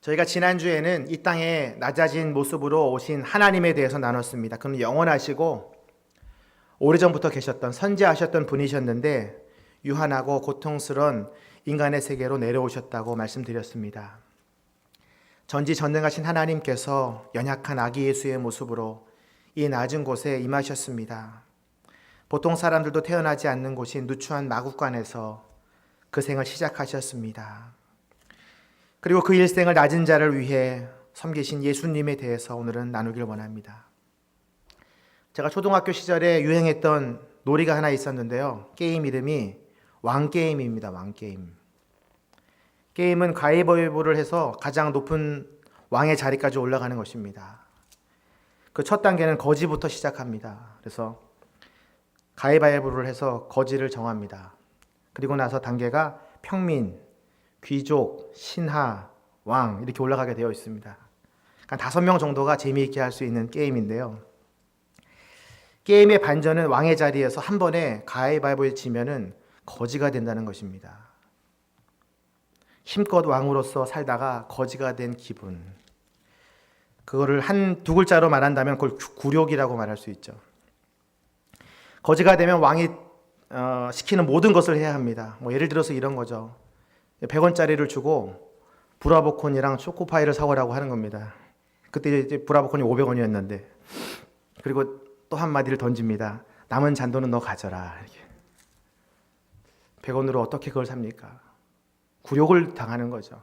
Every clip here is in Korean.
저희가 지난주에는 이 땅에 낮아진 모습으로 오신 하나님에 대해서 나눴습니다. 그는 영원하시고 오래전부터 계셨던 선지하셨던 분이셨는데 유한하고 고통스러운 인간의 세계로 내려오셨다고 말씀드렸습니다. 전지전능하신 하나님께서 연약한 아기 예수의 모습으로 이 낮은 곳에 임하셨습니다. 보통 사람들도 태어나지 않는 곳인 누추한 마국간에서 그 생을 시작하셨습니다. 그리고 그 일생을 낮은 자를 위해 섬기신 예수님에 대해서 오늘은 나누길 원합니다. 제가 초등학교 시절에 유행했던 놀이가 하나 있었는데요. 게임 이름이 왕게임입니다. 왕게임. 게임은 가위바위보를 해서 가장 높은 왕의 자리까지 올라가는 것입니다. 그 첫 단계는 거지부터 시작합니다. 그래서 가위바위보를 해서 거지를 정합니다. 그리고 나서 단계가 평민, 귀족, 신하, 왕 이렇게 올라가게 되어 있습니다. 그러니까 5명 정도가 재미있게 할 수 있는 게임인데요. 게임의 반전은 왕의 자리에서 한 번에 가위바위보에 지면은 거지가 된다는 것입니다. 힘껏 왕으로서 살다가 거지가 된 기분. 그거를 두 글자로 말한다면 그걸 굴욕이라고 말할 수 있죠. 거지가 되면 왕이 시키는 모든 것을 해야 합니다. 예를 들어서 이런 거죠. 100원짜리를 주고 브라보콘이랑 초코파이를 사오라고 하는 겁니다. 그때 이제 브라보콘이 500원이었는데 그리고 또 한마디를 던집니다. 남은 잔돈은 너 가져라. 100원으로 어떻게 그걸 삽니까? 굴욕을 당하는 거죠.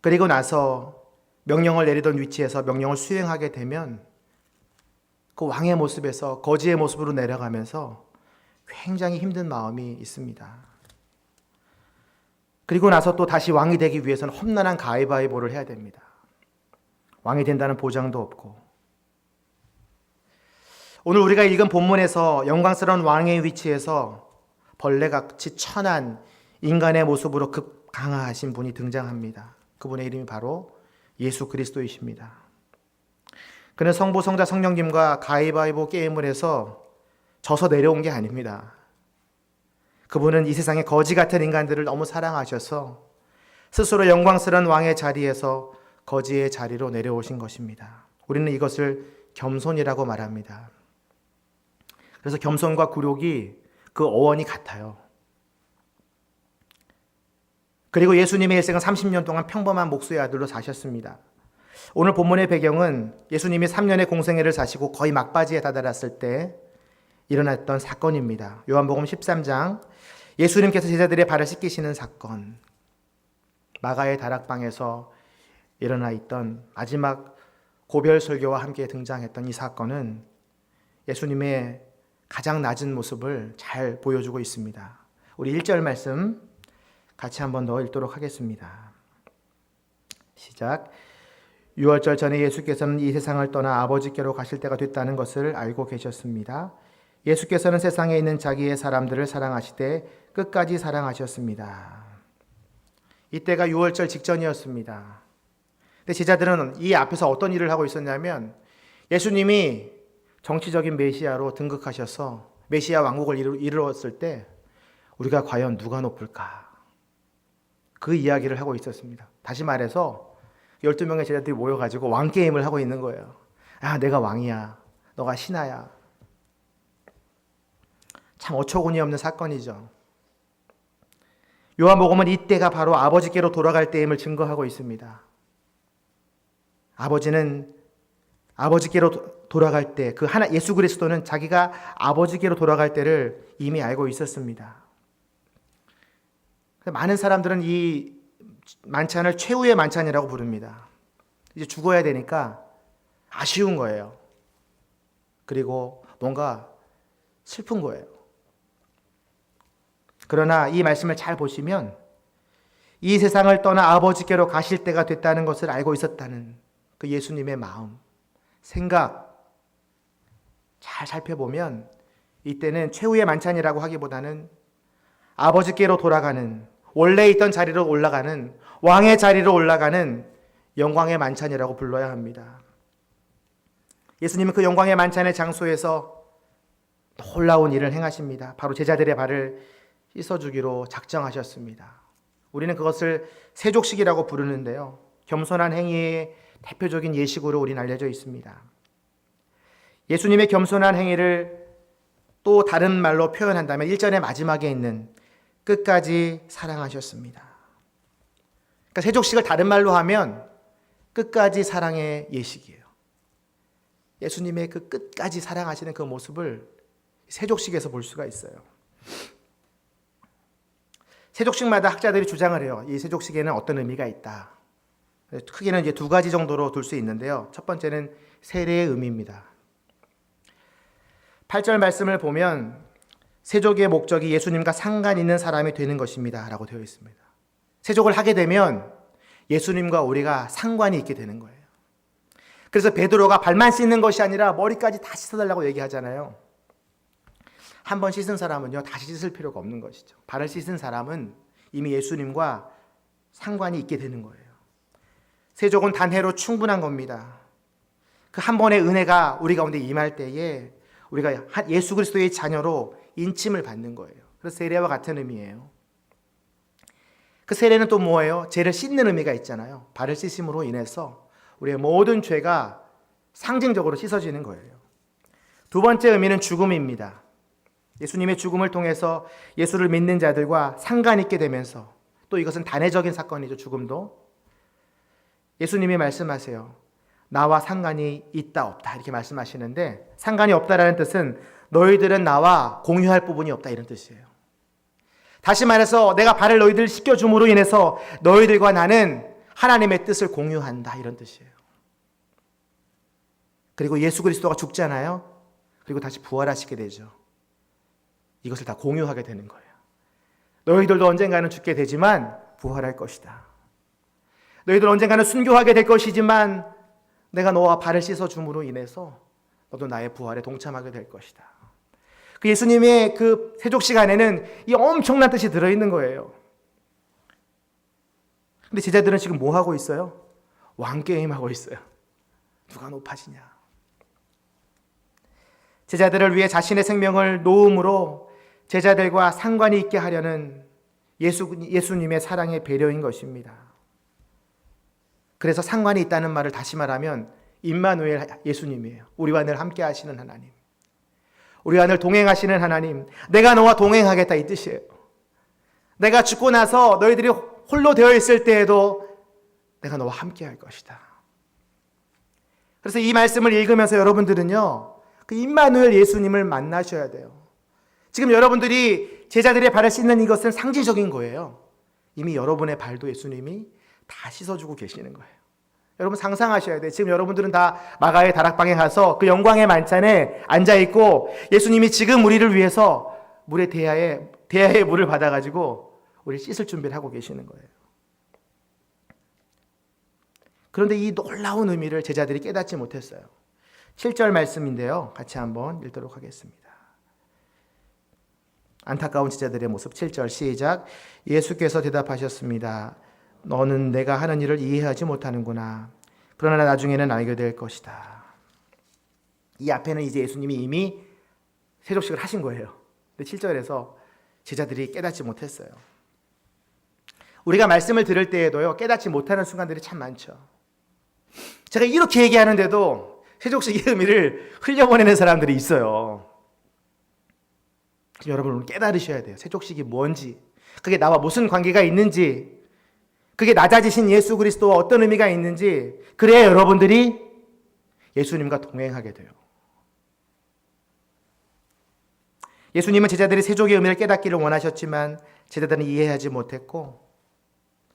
그리고 나서 명령을 내리던 위치에서 명령을 수행하게 되면 그 왕의 모습에서 거지의 모습으로 내려가면서 굉장히 힘든 마음이 있습니다. 그리고 나서 또 다시 왕이 되기 위해서는 험난한 가위바위보를 해야 됩니다. 왕이 된다는 보장도 없고. 오늘 우리가 읽은 본문에서 영광스러운 왕의 위치에서 벌레같이 천한 인간의 모습으로 극강하신 분이 등장합니다. 그분의 이름이 바로 예수 그리스도이십니다. 그는 성부, 성자, 성령님과 가위바위보 게임을 해서 져서 내려온 게 아닙니다. 그분은 이 세상의 거지 같은 인간들을 너무 사랑하셔서 스스로 영광스러운 왕의 자리에서 거지의 자리로 내려오신 것입니다. 우리는 이것을 겸손이라고 말합니다. 그래서 겸손과 굴욕이 그 어원이 같아요. 그리고 예수님의 일생은 30년 동안 평범한 목수의 아들로 사셨습니다. 오늘 본문의 배경은 예수님이 3년의 공생애를 사시고 거의 막바지에 다다랐을 때 일어났던 사건입니다. 요한복음 13장 예수님께서 제자들의 발을 씻기시는 사건, 마가의 다락방에서 일어나 있던 마지막 고별 설교와 함께 등장했던 이 사건은 예수님의 가장 낮은 모습을 잘 보여주고 있습니다. 우리 1절 말씀 같이 한 번 더 읽도록 하겠습니다. 시작. 6월절 전에 예수께서는 이 세상을 떠나 아버지께로 가실 때가 됐다는 것을 알고 계셨습니다. 예수께서는 세상에 있는 자기의 사람들을 사랑하시되 끝까지 사랑하셨습니다. 이때가 6월절 직전이었습니다. 근데 제자들은 이 앞에서 어떤 일을 하고 있었냐면 예수님이 정치적인 메시아로 등극하셔서 메시아 왕국을 이루었을 때 우리가 과연 누가 높을까? 그 이야기를 하고 있었습니다. 다시 말해서 12명의 제자들이 모여가지고 왕게임을 하고 있는 거예요. 아, 내가 왕이야. 너가 신하야. 참 어처구니 없는 사건이죠. 요한복음은 이때가 바로 아버지께로 돌아갈 때임을 증거하고 있습니다. 아버지는 아버지께로 돌아갈 때, 예수 그리스도는 자기가 아버지께로 돌아갈 때를 이미 알고 있었습니다. 많은 사람들은 이 만찬을 최후의 만찬이라고 부릅니다. 이제 죽어야 되니까 아쉬운 거예요. 그리고 뭔가 슬픈 거예요. 그러나 이 말씀을 잘 보시면 이 세상을 떠나 아버지께로 가실 때가 됐다는 것을 알고 있었다는 그 예수님의 마음, 생각 잘 살펴보면 이때는 최후의 만찬이라고 하기보다는 아버지께로 돌아가는, 원래 있던 자리로 올라가는, 왕의 자리로 올라가는 영광의 만찬이라고 불러야 합니다. 예수님은 그 영광의 만찬의 장소에서 놀라운 일을 행하십니다. 바로 제자들의 발을 씻어주기로 작정하셨습니다. 우리는 그것을 세족식이라고 부르는데요. 겸손한 행위의 대표적인 예식으로 우리는 알려져 있습니다. 예수님의 겸손한 행위를 또 다른 말로 표현한다면 1절의 마지막에 있는 끝까지 사랑하셨습니다. 그러니까 세족식을 다른 말로 하면 끝까지 사랑의 예식이에요. 예수님의 그 끝까지 사랑하시는 그 모습을 세족식에서 볼 수가 있어요. 세족식마다 학자들이 주장을 해요. 이 세족식에는 어떤 의미가 있다. 크게는 이제 두 가지 정도로 둘 수 있는데요. 첫 번째는 세례의 의미입니다. 8절 말씀을 보면 세족의 목적이 예수님과 상관 있는 사람이 되는 것입니다 라고 되어 있습니다. 세족을 하게 되면 예수님과 우리가 상관이 있게 되는 거예요. 그래서 베드로가 발만 씻는 것이 아니라 머리까지 다 씻어달라고 얘기하잖아요. 한 번 씻은 사람은요 다시 씻을 필요가 없는 것이죠. 발을 씻은 사람은 이미 예수님과 상관이 있게 되는 거예요. 세족은 단회로 충분한 겁니다. 그 한 번의 은혜가 우리 가운데 임할 때에 우리가 예수 그리스도의 자녀로 인침을 받는 거예요. 그래서 세례와 같은 의미예요. 그 세례는 또 뭐예요? 죄를 씻는 의미가 있잖아요. 발을 씻음으로 인해서 우리의 모든 죄가 상징적으로 씻어지는 거예요. 두 번째 의미는 죽음입니다. 예수님의 죽음을 통해서 예수를 믿는 자들과 상관 있게 되면서, 또 이것은 단회적인 사건이죠. 죽음도 예수님이 말씀하세요. 나와 상관이 있다 없다 이렇게 말씀하시는데, 상관이 없다라는 뜻은 너희들은 나와 공유할 부분이 없다 이런 뜻이에요. 다시 말해서 내가 발을 너희들 씻겨줌으로 인해서 너희들과 나는 하나님의 뜻을 공유한다 이런 뜻이에요. 그리고 예수 그리스도가 죽잖아요. 그리고 다시 부활하시게 되죠. 이것을 다 공유하게 되는 거예요. 너희들도 언젠가는 죽게 되지만 부활할 것이다. 너희들 언젠가는 순교하게 될 것이지만 내가 너와 발을 씻어줌으로 인해서 너도 나의 부활에 동참하게 될 것이다. 그 예수님의 그 세족식 안에는 이 엄청난 뜻이 들어있는 거예요. 근데 제자들은 지금 뭐 하고 있어요? 왕게임하고 있어요. 누가 높아지냐. 제자들을 위해 자신의 생명을 놓음으로 제자들과 상관이 있게 하려는 예수님의 사랑의 배려인 것입니다. 그래서 상관이 있다는 말을 다시 말하면 임마누엘 예수님이에요. 우리와 늘 함께 하시는 하나님. 우리와 늘 동행하시는 하나님. 내가 너와 동행하겠다 이 뜻이에요. 내가 죽고 나서 너희들이 홀로 되어 있을 때에도 내가 너와 함께 할 것이다. 그래서 이 말씀을 읽으면서 여러분들은요, 그 임마누엘 예수님을 만나셔야 돼요. 지금 여러분들이 제자들의 발을 씻는 이것은 상징적인 거예요. 이미 여러분의 발도 예수님이 다 씻어주고 계시는 거예요. 여러분 상상하셔야 돼요. 지금 여러분들은 다 마가의 다락방에 가서 그 영광의 만찬에 앉아있고 예수님이 지금 우리를 위해서 물의 대야의 물을 받아가지고 우리 씻을 준비를 하고 계시는 거예요. 그런데 이 놀라운 의미를 제자들이 깨닫지 못했어요. 7절 말씀인데요. 같이 한번 읽도록 하겠습니다. 안타까운 제자들의 모습 7절 시작. 예수께서 대답하셨습니다. 너는 내가 하는 일을 이해하지 못하는구나. 그러나 나중에는 알게 될 것이다. 이 앞에는 이제 예수님이 이미 세족식을 하신 거예요. 근데 7절에서 제자들이 깨닫지 못했어요. 우리가 말씀을 들을 때에도요, 깨닫지 못하는 순간들이 참 많죠. 제가 이렇게 얘기하는데도 세족식의 의미를 흘려보내는 사람들이 있어요. 여러분 깨달으셔야 돼요. 세족식이 뭔지, 그게 나와 무슨 관계가 있는지, 그게 낮아지신 예수 그리스도와 어떤 의미가 있는지, 그래야 여러분들이 예수님과 동행하게 돼요. 예수님은 제자들이 세족의 의미를 깨닫기를 원하셨지만 제자들은 이해하지 못했고,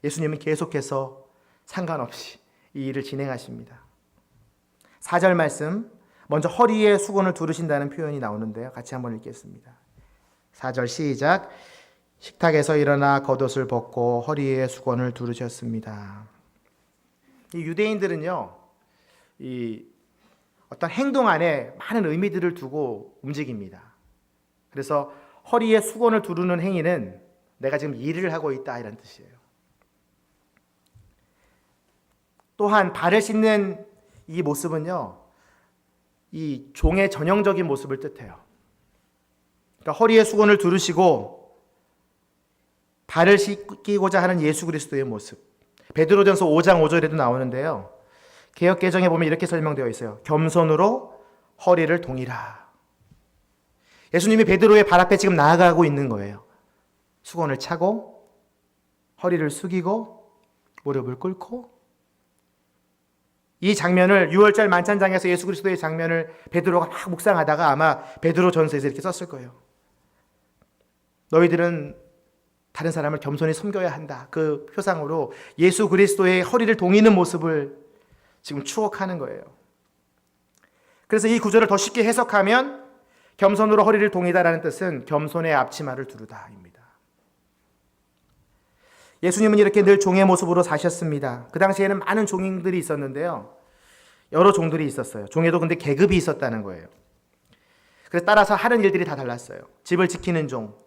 예수님은 계속해서 상관없이 이 일을 진행하십니다. 4절 말씀, 먼저 허리에 수건을 두르신다는 표현이 나오는데요. 같이 한번 읽겠습니다. 4절 시작. 식탁에서 일어나 겉옷을 벗고 허리에 수건을 두르셨습니다. 이 유대인들은요, 이 어떤 행동 안에 많은 의미들을 두고 움직입니다. 그래서 허리에 수건을 두르는 행위는 내가 지금 일을 하고 있다 이런 뜻이에요. 또한 발을 씻는 이 모습은요, 이 종의 전형적인 모습을 뜻해요. 그러니까 허리에 수건을 두르시고 발을 씻기고자 하는 예수 그리스도의 모습. 베드로전서 5장 5절에도 나오는데요. 개역개정에 보면 이렇게 설명되어 있어요. 겸손으로 허리를 동이라. 예수님이 베드로의 발 앞에 지금 나아가고 있는 거예요. 수건을 차고 허리를 숙이고 무릎을 꿇고. 이 장면을 6월절 만찬장에서 예수 그리스도의 장면을 베드로가 막 묵상하다가 아마 베드로전서에서 이렇게 썼을 거예요. 너희들은 다른 사람을 겸손히 섬겨야 한다. 그 표상으로 예수 그리스도의 허리를 동이는 모습을 지금 추억하는 거예요. 그래서 이 구절을 더 쉽게 해석하면 겸손으로 허리를 동이다라는 뜻은 겸손의 앞치마를 두르다입니다. 예수님은 이렇게 늘 종의 모습으로 사셨습니다. 그 당시에는 많은 종들이 있었는데요. 여러 종들이 있었어요. 종에도 근데 계급이 있었다는 거예요. 그래서 따라서 하는 일들이 다 달랐어요. 집을 지키는 종,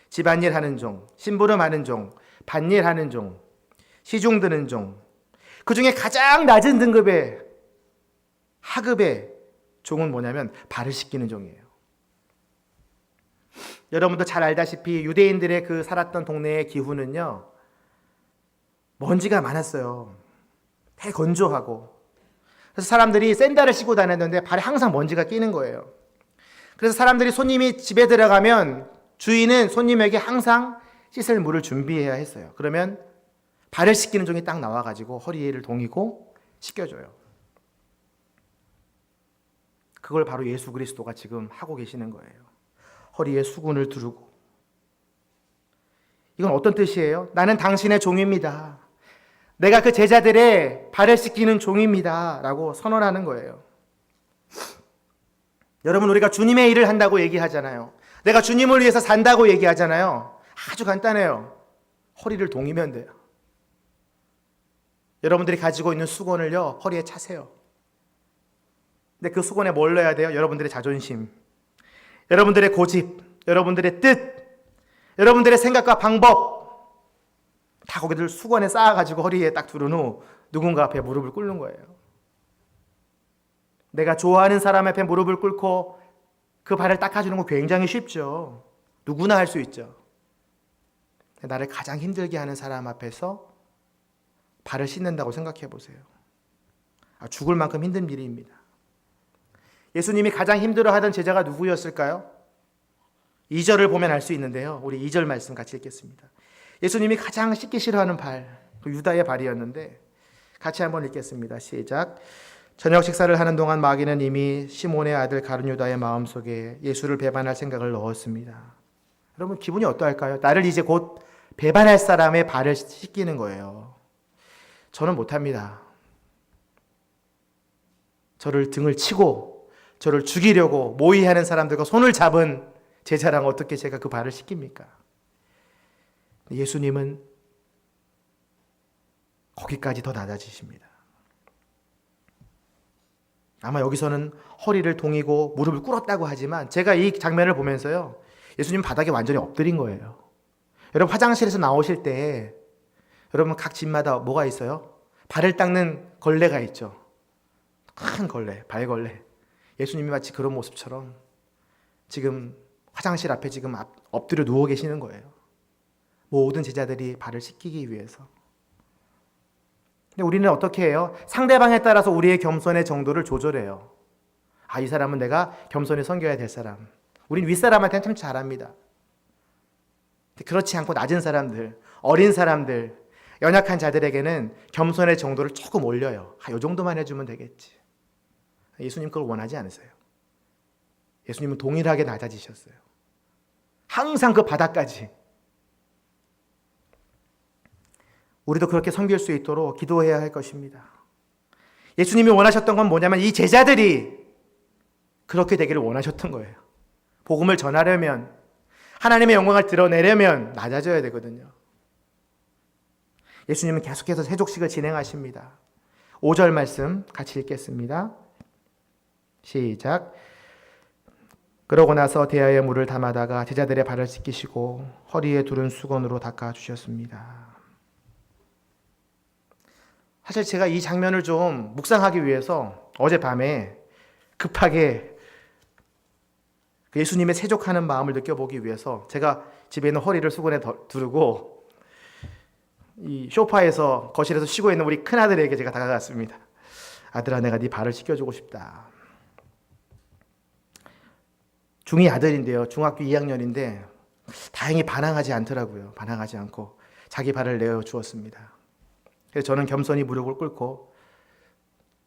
집안일 하는 종, 심부름하는 종, 밭일 하는 종, 시중 드는 종. 그 중에 가장 낮은 등급의 하급의 종은 뭐냐면 발을 씻기는 종이에요. 여러분도 잘 알다시피 유대인들의 그 살았던 동네의 기후는요, 먼지가 많았어요. 대건조하고. 그래서 사람들이 샌들을 신고 다녔는데 발에 항상 먼지가 끼는 거예요. 그래서 사람들이 손님이 집에 들어가면 주인은 손님에게 항상 씻을 물을 준비해야 했어요. 그러면 발을 씻기는 종이 딱 나와가지고 허리를 동이고 씻겨줘요. 그걸 바로 예수 그리스도가 지금 하고 계시는 거예요. 허리에 수건을 두르고. 이건 어떤 뜻이에요? 나는 당신의 종입니다. 내가 그 제자들의 발을 씻기는 종입니다. 라고 선언하는 거예요. 여러분, 우리가 주님의 일을 한다고 얘기하잖아요. 내가 주님을 위해서 산다고 얘기하잖아요. 아주 간단해요. 허리를 동이면 돼요. 여러분들이 가지고 있는 수건을요, 허리에 차세요. 근데 그 수건에 뭘 넣어야 돼요? 여러분들의 자존심, 여러분들의 고집, 여러분들의 뜻, 여러분들의 생각과 방법 다 거기들 수건에 쌓아가지고 허리에 딱 두른 후 누군가 앞에 무릎을 꿇는 거예요. 내가 좋아하는 사람 앞에 무릎을 꿇고 그 발을 닦아주는 거 굉장히 쉽죠. 누구나 할 수 있죠. 나를 가장 힘들게 하는 사람 앞에서 발을 씻는다고 생각해 보세요. 죽을 만큼 힘든 일입니다. 예수님이 가장 힘들어하던 제자가 누구였을까요? 2절을 보면 알 수 있는데요. 우리 2절 말씀 같이 읽겠습니다. 예수님이 가장 씻기 싫어하는 발, 그 유다의 발이었는데 같이 한번 읽겠습니다. 시작. 저녁 식사를 하는 동안 마귀는 이미 시몬의 아들 가룟 유다의 마음속에 예수를 배반할 생각을 넣었습니다. 여러분, 기분이 어떠할까요? 나를 이제 곧 배반할 사람의 발을 씻기는 거예요. 저는 못합니다. 저를 등을 치고 저를 죽이려고 모의하는 사람들과 손을 잡은 제자랑 어떻게 제가 그 발을 씻깁니까? 예수님은 거기까지 더 낮아지십니다. 아마 여기서는 허리를 동이고 무릎을 꿇었다고 하지만 제가 이 장면을 보면서요, 예수님 바닥에 완전히 엎드린 거예요. 여러분, 화장실에서 나오실 때 여러분 각 집마다 뭐가 있어요? 발을 닦는 걸레가 있죠. 큰 걸레, 발걸레. 예수님이 마치 그런 모습처럼 지금 화장실 앞에 지금 엎드려 누워 계시는 거예요. 모든 제자들이 발을 씻기기 위해서. 근데 우리는 어떻게 해요? 상대방에 따라서 우리의 겸손의 정도를 조절해요. 이 사람은 내가 겸손히 섬겨야 될 사람. 우린 윗사람한테는 참 잘합니다. 그렇지 않고 낮은 사람들, 어린 사람들, 연약한 자들에게는 겸손의 정도를 조금 올려요. 이 정도만 해주면 되겠지. 예수님 그걸 원하지 않으세요. 예수님은 동일하게 낮아지셨어요. 항상 그 바닥까지. 우리도 그렇게 섬길 수 있도록 기도해야 할 것입니다. 예수님이 원하셨던 건 뭐냐면 이 제자들이 그렇게 되기를 원하셨던 거예요. 복음을 전하려면, 하나님의 영광을 드러내려면 낮아져야 되거든요. 예수님은 계속해서 세족식을 진행하십니다. 5절 말씀 같이 읽겠습니다. 시작. 그러고 나서 대야에 물을 담아다가 제자들의 발을 씻기시고 허리에 두른 수건으로 닦아주셨습니다. 사실 제가 이 장면을 좀 묵상하기 위해서 어젯밤에 급하게 예수님의 세족하는 마음을 느껴보기 위해서 제가 집에 있는 허리를 수건에 두르고 이 소파에서 거실에서 쉬고 있는 우리 큰아들에게 제가 다가갔습니다. 아들아, 내가 네 발을 씻겨주고 싶다. 중2 아들인데요. 중학교 2학년인데 다행히 반항하지 않더라고요. 반항하지 않고 자기 발을 내어주었습니다. 그래서 저는 겸손히 무릎을 꿇고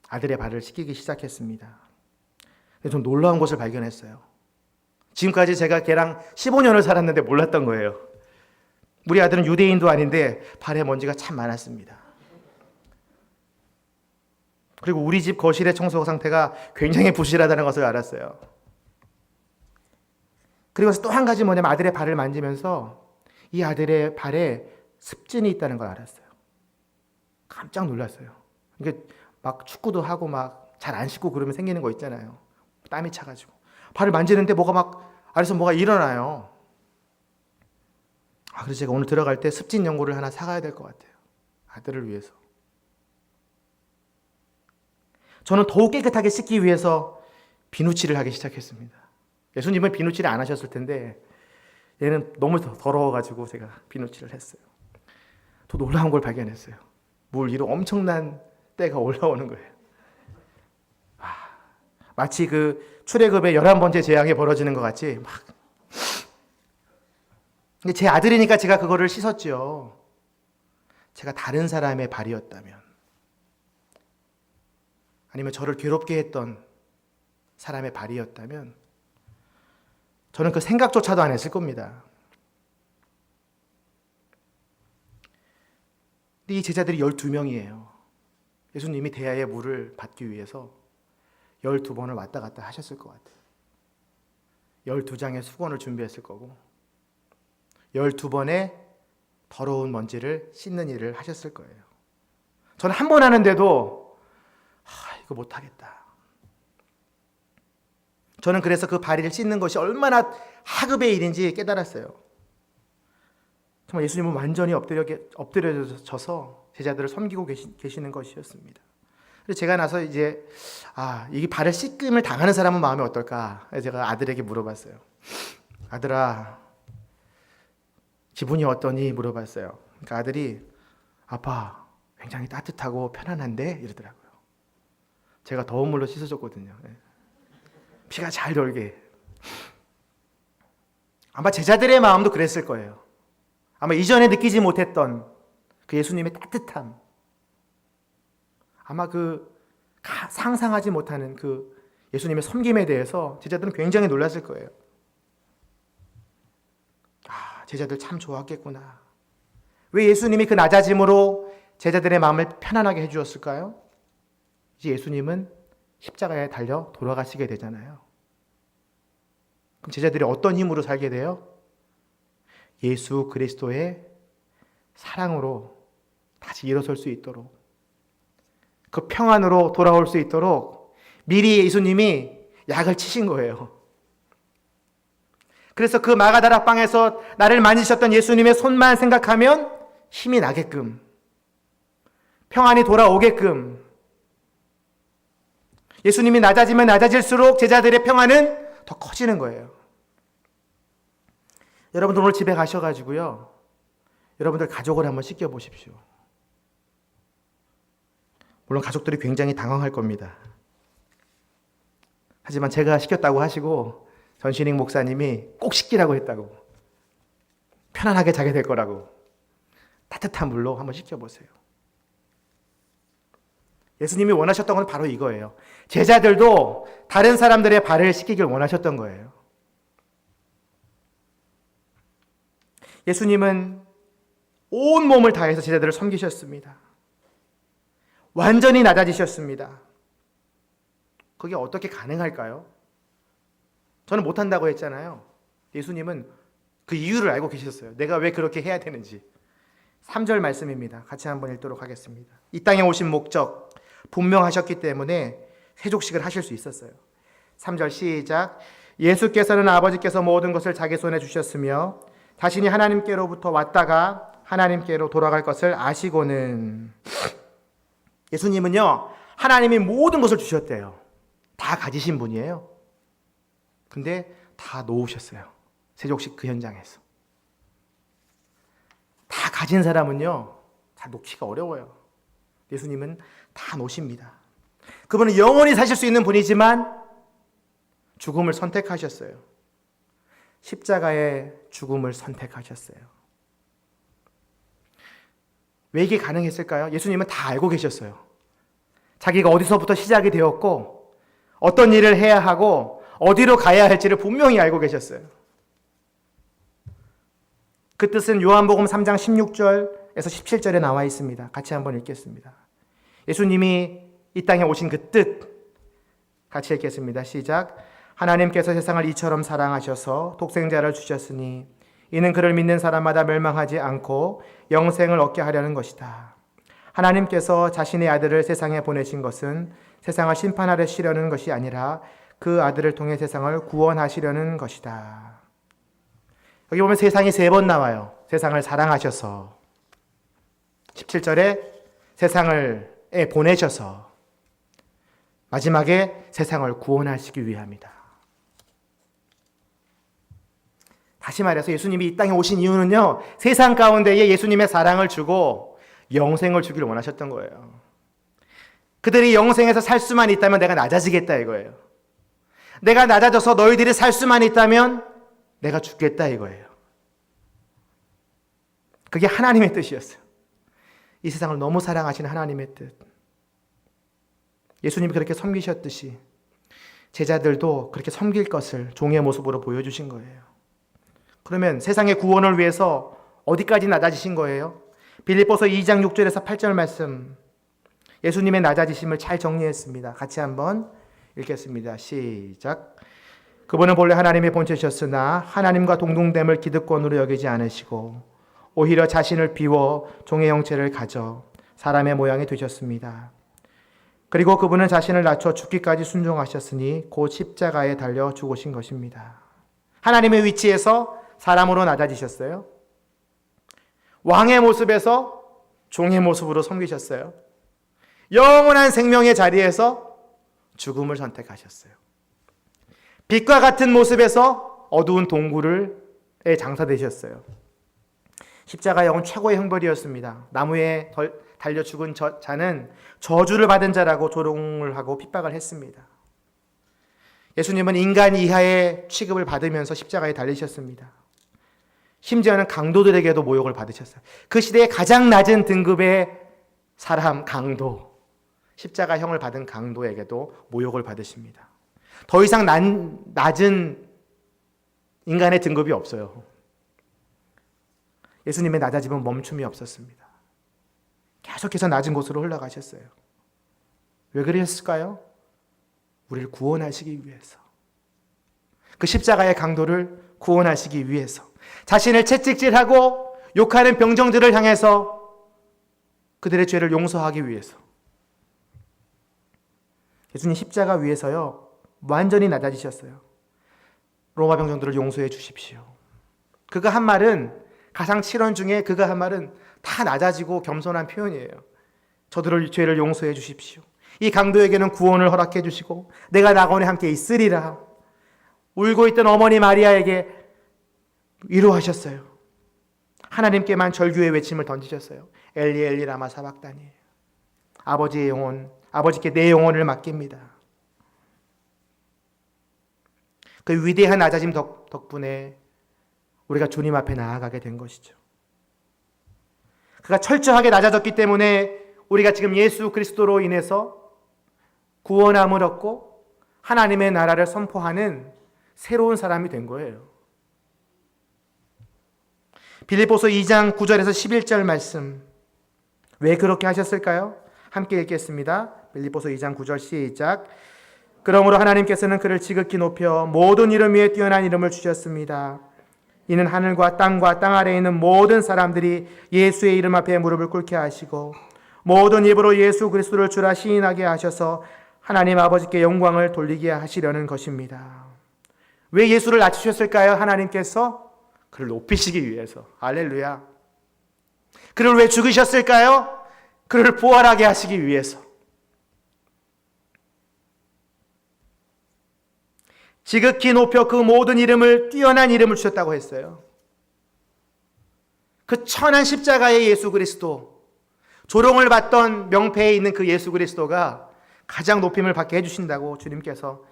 아들의 발을 씻기기 시작했습니다. 좀 놀라운 것을 발견했어요. 지금까지 제가 걔랑 15년을 살았는데 몰랐던 거예요. 우리 아들은 유대인도 아닌데 발에 먼지가 참 많았습니다. 그리고 우리 집 거실의 청소 상태가 굉장히 부실하다는 것을 알았어요. 그리고 또 한 가지 뭐냐면 아들의 발을 만지면서 이 아들의 발에 습진이 있다는 걸 알았어요. 깜짝 놀랐어요. 이게 막 축구도 하고 막 잘 안 씻고 그러면 생기는 거 있잖아요. 땀이 차가지고 발을 만지는데 뭐가 막 아래서 뭐가 일어나요. 그래서 제가 오늘 들어갈 때 습진 연고를 하나 사가야 될 것 같아요. 아들을 위해서. 저는 더욱 깨끗하게 씻기 위해서 비누칠을 하기 시작했습니다. 예수님은 비누칠을 안 하셨을 텐데 얘는 너무 더러워가지고 제가 비누칠을 했어요. 또 놀라운 걸 발견했어요. 물 위로 엄청난 때가 올라오는 거예요. 마치 그 출애굽의 11번째 재앙이 벌어지는 것 같이 막. 근데 제 아들이니까 제가 그거를 씻었죠. 제가 다른 사람의 발이었다면, 아니면 저를 괴롭게 했던 사람의 발이었다면 저는 그 생각조차도 안 했을 겁니다. 근데 이 제자들이 12명이에요. 예수님이 대야의 물을 받기 위해서 12번을 왔다 갔다 하셨을 것 같아요. 12장의 수건을 준비했을 거고 12번의 더러운 먼지를 씻는 일을 하셨을 거예요. 저는 한 번 하는데도 이거 못하겠다. 저는 그래서 그 발을 씻는 것이 얼마나 하급의 일인지 깨달았어요. 정말 예수님은 완전히 엎드려져서 제자들을 섬기고 계시는 것이었습니다. 그래서 제가 나서 이제 이게 발을 씻김을 당하는 사람은 마음이 어떨까? 제가 아들에게 물어봤어요. 아들아, 기분이 어떠니? 물어봤어요. 그러니까 아들이 아빠, 굉장히 따뜻하고 편안한데? 이러더라고요. 제가 더운 물로 씻어줬거든요. 피가 잘 돌게. 아마 제자들의 마음도 그랬을 거예요. 아마 이전에 느끼지 못했던 그 예수님의 따뜻함, 아마 그 상상하지 못하는 그 예수님의 섬김에 대해서 제자들은 굉장히 놀랐을 거예요. 제자들 참 좋았겠구나. 왜 예수님이 그 낮아짐으로 제자들의 마음을 편안하게 해주었을까요? 이제 예수님은 십자가에 달려 돌아가시게 되잖아요. 그럼 제자들이 어떤 힘으로 살게 돼요? 예수 그리스도의 사랑으로 다시 일어설 수 있도록, 그 평안으로 돌아올 수 있도록 미리 예수님이 약을 치신 거예요. 그래서 그 마가다락방에서 나를 만지셨던 예수님의 손만 생각하면 힘이 나게끔, 평안이 돌아오게끔, 예수님이 낮아지면 낮아질수록 제자들의 평안은 더 커지는 거예요. 여러분들 오늘 집에 가셔가지고요, 여러분들 가족을 한번 씻겨보십시오. 물론 가족들이 굉장히 당황할 겁니다. 하지만 제가 시켰다고 하시고 전신익 목사님이 꼭 씻기라고 했다고, 편안하게 자게 될 거라고 따뜻한 물로 한번 씻겨보세요. 예수님이 원하셨던 건 바로 이거예요. 제자들도 다른 사람들의 발을 씻기길 원하셨던 거예요. 예수님은 온 몸을 다해서 제자들을 섬기셨습니다. 완전히 낮아지셨습니다. 그게 어떻게 가능할까요? 저는 못한다고 했잖아요. 예수님은 그 이유를 알고 계셨어요. 내가 왜 그렇게 해야 되는지. 3절 말씀입니다. 같이 한번 읽도록 하겠습니다. 이 땅에 오신 목적 분명하셨기 때문에 세족식을 하실 수 있었어요. 3절 시작. 예수께서는 아버지께서 모든 것을 자기 손에 주셨으며 자신이 하나님께로부터 왔다가 하나님께로 돌아갈 것을 아시고는. 예수님은요, 하나님이 모든 것을 주셨대요. 다 가지신 분이에요. 근데 다 놓으셨어요. 세족식 그 현장에서. 다 가진 사람은요, 다 놓기가 어려워요. 예수님은 다 놓으십니다. 그분은 영원히 사실 수 있는 분이지만 죽음을 선택하셨어요. 십자가의 죽음을 선택하셨어요. 왜 이게 가능했을까요? 예수님은 다 알고 계셨어요. 자기가 어디서부터 시작이 되었고 어떤 일을 해야 하고 어디로 가야 할지를 분명히 알고 계셨어요. 그 뜻은 요한복음 3장 16절에서 17절에 나와 있습니다. 같이 한번 읽겠습니다. 예수님이 이 땅에 오신 그 뜻 같이 읽겠습니다. 시작. 하나님께서 세상을 이처럼 사랑하셔서 독생자를 주셨으니 이는 그를 믿는 사람마다 멸망하지 않고 영생을 얻게 하려는 것이다. 하나님께서 자신의 아들을 세상에 보내신 것은 세상을 심판하시려는 것이 아니라 그 아들을 통해 세상을 구원하시려는 것이다. 여기 보면 세상이 3번 나와요. 세상을 사랑하셔서 17절에 세상을 보내셔서 마지막에 세상을 구원하시기 위함이다. 다시 말해서 예수님이 이 땅에 오신 이유는요, 세상 가운데에 예수님의 사랑을 주고 영생을 주기를 원하셨던 거예요. 그들이 영생에서 살 수만 있다면 내가 낮아지겠다 이거예요. 내가 낮아져서 너희들이 살 수만 있다면 내가 죽겠다 이거예요. 그게 하나님의 뜻이었어요. 이 세상을 너무 사랑하시는 하나님의 뜻. 예수님이 그렇게 섬기셨듯이 제자들도 그렇게 섬길 것을 종의 모습으로 보여주신 거예요. 그러면 세상의 구원을 위해서 어디까지 낮아지신 거예요? 빌립보서 2장 6절에서 8절 말씀, 예수님의 낮아지심을 잘 정리했습니다. 같이 한번 읽겠습니다. 시작. 그분은 본래 하나님의 본체셨으나 하나님과 동등됨을 기득권으로 여기지 않으시고 오히려 자신을 비워 종의 형체를 가져 사람의 모양이 되셨습니다. 그리고 그분은 자신을 낮춰 죽기까지 순종하셨으니 곧 십자가에 달려 죽으신 것입니다. 하나님의 위치에서 사람으로 낮아지셨어요. 왕의 모습에서 종의 모습으로 섬기셨어요. 영원한 생명의 자리에서 죽음을 선택하셨어요. 빛과 같은 모습에서 어두운 동굴에 장사되셨어요. 십자가 영은 최고의 형벌이었습니다. 나무에 달려 죽은 자는 저주를 받은 자라고 조롱을 하고 핍박을 했습니다. 예수님은 인간 이하의 취급을 받으면서 십자가에 달리셨습니다. 심지어는 강도들에게도 모욕을 받으셨어요. 그 시대의 가장 낮은 등급의 사람, 강도, 십자가형을 받은 강도에게도 모욕을 받으십니다. 더 이상 낮은 인간의 등급이 없어요. 예수님의 낮아짐은 멈춤이 없었습니다. 계속해서 낮은 곳으로 흘러가셨어요. 왜 그러셨을까요? 우리를 구원하시기 위해서. 그 십자가의 강도를 구원하시기 위해서. 자신을 채찍질하고 욕하는 병정들을 향해서 그들의 죄를 용서하기 위해서. 예수님 십자가 위에서요, 완전히 낮아지셨어요. 로마 병정들을 용서해 주십시오. 그가 한 말은, 가상 7원 중에 그가 한 말은 다 낮아지고 겸손한 표현이에요. 저들의 죄를 용서해 주십시오. 이 강도에게는 구원을 허락해 주시고 내가 낙원에 함께 있으리라. 울고 있던 어머니 마리아에게 위로하셨어요. 하나님께만 절규의 외침을 던지셨어요. 엘리 엘리 라마 사박다니. 아버지의 영혼, 아버지께 내 영혼을 맡깁니다. 그 위대한 낮아짐 덕분에 우리가 주님 앞에 나아가게 된 것이죠. 그가 철저하게 낮아졌기 때문에 우리가 지금 예수 그리스도로 인해서 구원함을 얻고 하나님의 나라를 선포하는 새로운 사람이 된 거예요. 빌립보서 2장 9절에서 11절 말씀, 왜 그렇게 하셨을까요? 함께 읽겠습니다. 빌립보서 2장 9절 시작. 그러므로 하나님께서는 그를 지극히 높여 모든 이름 위에 뛰어난 이름을 주셨습니다. 이는 하늘과 땅과 땅 아래에 있는 모든 사람들이 예수의 이름 앞에 무릎을 꿇게 하시고 모든 입으로 예수 그리스도를 주라 시인하게 하셔서 하나님 아버지께 영광을 돌리게 하시려는 것입니다. 왜 예수를 낮추셨을까요? 하나님께서 그를 높이시기 위해서. 할렐루야. 그를 왜 죽으셨을까요? 그를 부활하게 하시기 위해서. 지극히 높여 그 모든 이름을, 뛰어난 이름을 주셨다고 했어요. 그 천한 십자가의 예수 그리스도, 조롱을 받던 명패에 있는 그 예수 그리스도가 가장 높임을 받게 해주신다고 주님께서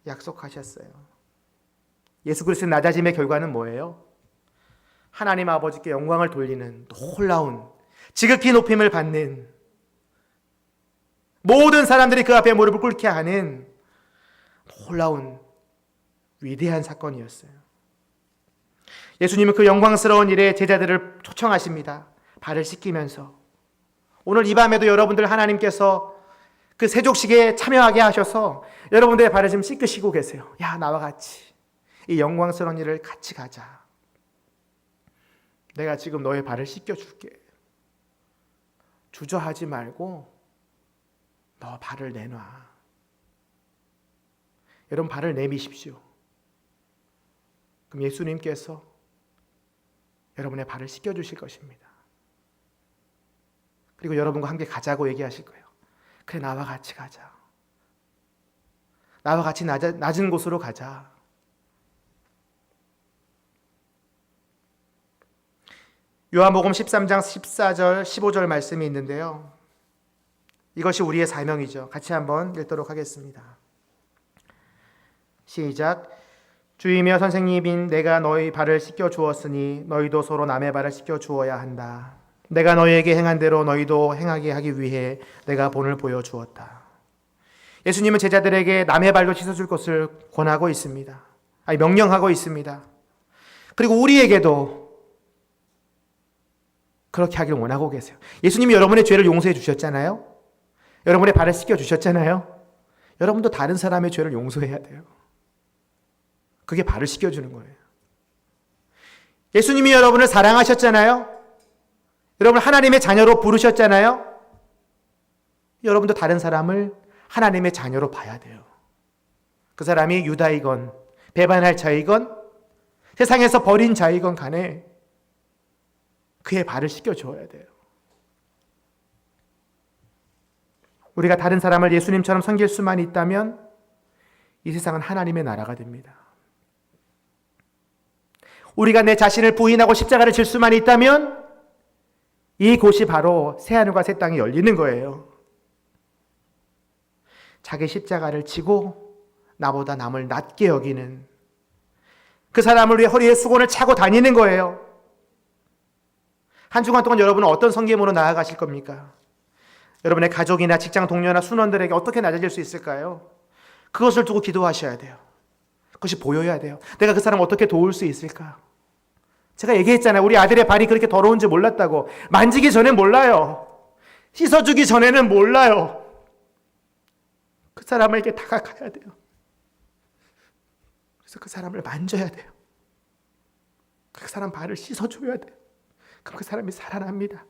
약속하셨어요. 예수 그리스도의 낮아짐의 결과는 뭐예요? 하나님 아버지께 영광을 돌리는 놀라운 지극히 높임을 받는, 모든 사람들이 그 앞에 무릎을 꿇게 하는 놀라운 위대한 사건이었어요. 예수님은 그 영광스러운 일에 제자들을 초청하십니다. 발을 씻기면서. 오늘 이 밤에도 여러분들 하나님께서 그 세족식에 참여하게 하셔서 여러분들의 발을 지금 씻기시고 계세요. 야, 나와 같이 이 영광스러운 일을 같이 가자. 내가 지금 너의 발을 씻겨줄게. 주저하지 말고 너 발을 내놔. 여러분, 발을 내미십시오. 그럼 예수님께서 여러분의 발을 씻겨주실 것입니다. 그리고 여러분과 함께 가자고 얘기하실 거예요. 그래, 나와 같이 가자. 나와 같이 낮은 곳으로 가자. 요한복음 13장 14절 15절 말씀이 있는데요. 이것이 우리의 사명이죠. 같이 한번 읽도록 하겠습니다. 시작. 주이며 선생님인 내가 너희 발을 씻겨 주었으니 너희도 서로 남의 발을 씻겨 주어야 한다. 내가 너희에게 행한 대로 너희도 행하게 하기 위해 내가 본을 보여 주었다. 예수님은 제자들에게 남의 발도 씻어줄 것을 권하고 있습니다. 명령하고 있습니다. 그리고 우리에게도 그렇게 하기를 원하고 계세요. 예수님이 여러분의 죄를 용서해 주셨잖아요. 여러분의 발을 씻겨 주셨잖아요. 여러분도 다른 사람의 죄를 용서해야 돼요. 그게 발을 씻겨주는 거예요. 예수님이 여러분을 사랑하셨잖아요. 여러분 하나님의 자녀로 부르셨잖아요. 여러분도 다른 사람을 하나님의 자녀로 봐야 돼요. 그 사람이 유다이건 배반할 자이건 세상에서 버린 자이건 간에 그의 발을 씻겨줘야 돼요. 우리가 다른 사람을 예수님처럼 섬길 수만 있다면 이 세상은 하나님의 나라가 됩니다. 우리가 내 자신을 부인하고 십자가를 질 수만 있다면 이곳이 바로 새하늘과 새 땅이 열리는 거예요. 자기 십자가를 지고 나보다 남을 낮게 여기는 그 사람을 위해 허리에 수건을 차고 다니는 거예요. 한 주간 동안 여러분은 어떤 성김으로 나아가실 겁니까? 여러분의 가족이나 직장 동료나 순원들에게 어떻게 낮아질 수 있을까요? 그것을 두고 기도하셔야 돼요. 그것이 보여야 돼요. 내가 그 사람 어떻게 도울 수 있을까? 제가 얘기했잖아요. 우리 아들의 발이 그렇게 더러운지 몰랐다고. 만지기 전엔 몰라요. 씻어주기 전에는 몰라요. 그 사람에게 다가가야 돼요. 그래서 그 사람을 만져야 돼요. 그 사람 발을 씻어줘야 돼요. 그럼 그 사람이 살아납니다.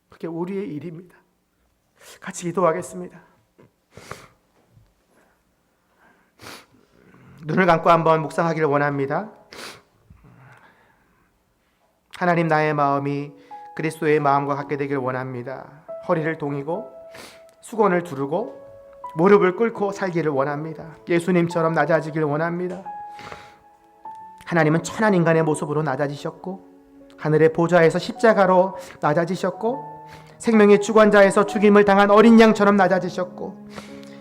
그게 우리의 일입니다. 같이 기도하겠습니다. 눈을 감고 한번 묵상하기를 원합니다. 하나님, 나의 마음이 그리스도의 마음과 같게 되길 원합니다. 허리를 동이고 수건을 두르고 무릎을 꿇고 살기를 원합니다. 예수님처럼 낮아지길 원합니다. 하나님은 천한 인간의 모습으로 낮아지셨고 하늘의 보좌에서 십자가로 낮아지셨고 생명의 주관자에서 죽임을 당한 어린 양처럼 낮아지셨고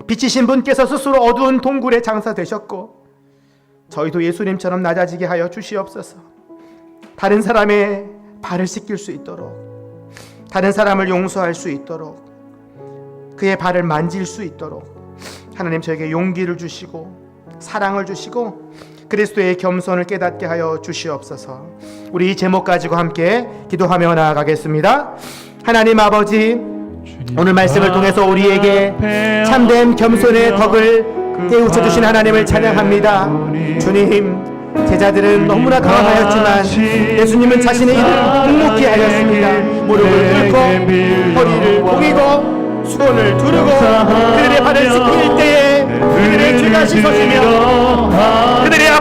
빛이신 분께서 스스로 어두운 동굴에 장사되셨고 저희도 예수님처럼 낮아지게 하여 주시옵소서. 다른 사람의 발을 씻길 수 있도록, 다른 사람을 용서할 수 있도록, 그의 발을 만질 수 있도록 하나님 저에게 용기를 주시고 사랑을 주시고 그리스도의 겸손을 깨닫게 하여 주시옵소서. 우리 이 제목 가지고 함께 기도하며 나아가겠습니다. 하나님 아버지, 오늘 말씀을 통해서 우리에게 참된 겸손의 덕을 깨우쳐 주신 하나님을 찬양합니다. 주님, 제자들은 너무나 당황하였지만 예수님은 자신의 일을 묵묵히 하였습니다. 무릎을 꿇고 허리를 숙이고 수건을 두르고 그들의 발을 씻길 때에 그들의 죄가 씻어지며 그들의